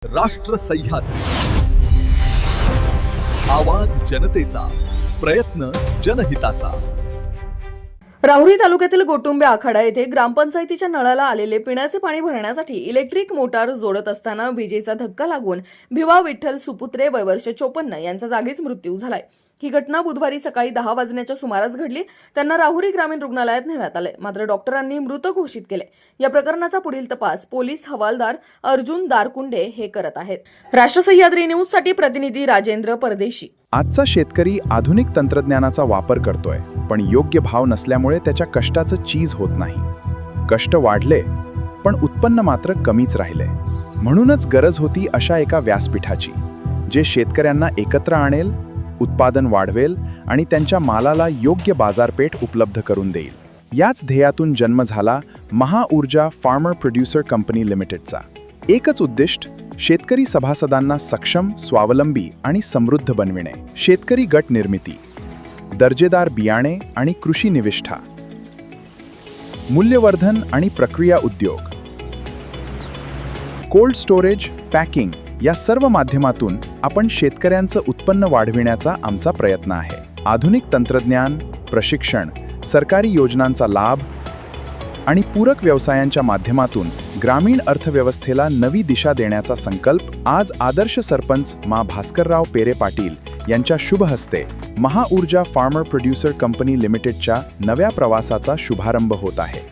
राष्ट्र सह्याद्री, आवाज जनतेचा, प्रयत्न जनहिताचा। राहुरी तालुक्यातील गोटुंबे आखाडा येथे ग्रामपंचायतीच्या नळाला आलेले पिण्याचे पाणी भरण्यासाठी इलेक्ट्रिक मोटार जोडत असताना विजेचा धक्का लागून भिवा विठ्ठल सुपुत्रे वय वर्ष 54 यांचा जागीच मृत्यू झालाय। ही घटना बुधवारी सकाळी 10 वाजण्याच्या सुमारास घडली। त्यांना राहुरी ग्रामीण रुग्णालयात नेण्यात आले, मात्र डॉक्टरांनी मृत घोषित केले। या प्रकरणाचा पुढील तपास पोलीस हवालदार अर्जुन दारकुंडे हे करत आहेत। राष्ट्र सह्याद्री न्यूज साठी प्रतिनिधी राजेंद्र परदेशी। आजचा शेतकरी आधुनिक तंत्रज्ञानाचा वापर करतोय, पण योग्य भाव नसल्यामुळे त्याच्या कष्टाचं चीज होत नाही। कष्ट वाढले, पण उत्पन्न मात्र कमीच राहिले। म्हणूनच गरज होती अशा एका व्यासपीठाची, जे शेतकऱ्यांना एकत्र आणेल, उत्पादन वाढवेल आणि त्यांच्या मालाला योग्य बाजारपेठ उपलब्ध करून देईल। याच ध्येयातून जन्म झाला महाऊर्जा फार्मर प्रोड्युसर कंपनी लिमिटेडचा। एकच उद्दिष्ट, शेतकरी सभासदांना सक्षम, स्वावलंबी आणि समृद्ध बनविणे। शेतकरी गट निर्मिती, दर्जेदार बियाणे आणि कृषी निविष्ठा, मूल्यवर्धन आणि प्रक्रिया उद्योग, कोल्ड स्टोरेज, पॅकिंग या सर्व माध्यमातून आपण शेतकऱ्यांचं उत्पन्न वाढविण्याचा आमचा प्रयत्न आहे। आधुनिक तंत्रज्ञान, प्रशिक्षण, सरकारी योजनांचा लाभ आणि पूरक व्यवसायांच्या माध्यमातून ग्रामीण अर्थव्यवस्थेला नवी दिशा देण्याचा संकल्प आज आदर्श सरपंच मा भास्करराव पेरे पाटील यांच्या शुभ हस्ते महाऊर्जा फार्मर प्रोड्युसर कंपनी लिमिटेडच्या नव्या प्रवासाचा शुभारंभ होत आहे।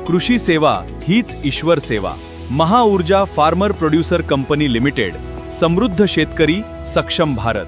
कृषी सेवा हीच ईश्वर सेवा। Mahaurja farmer producer company limited, समृद्ध शेतकरी, सक्षम भारत।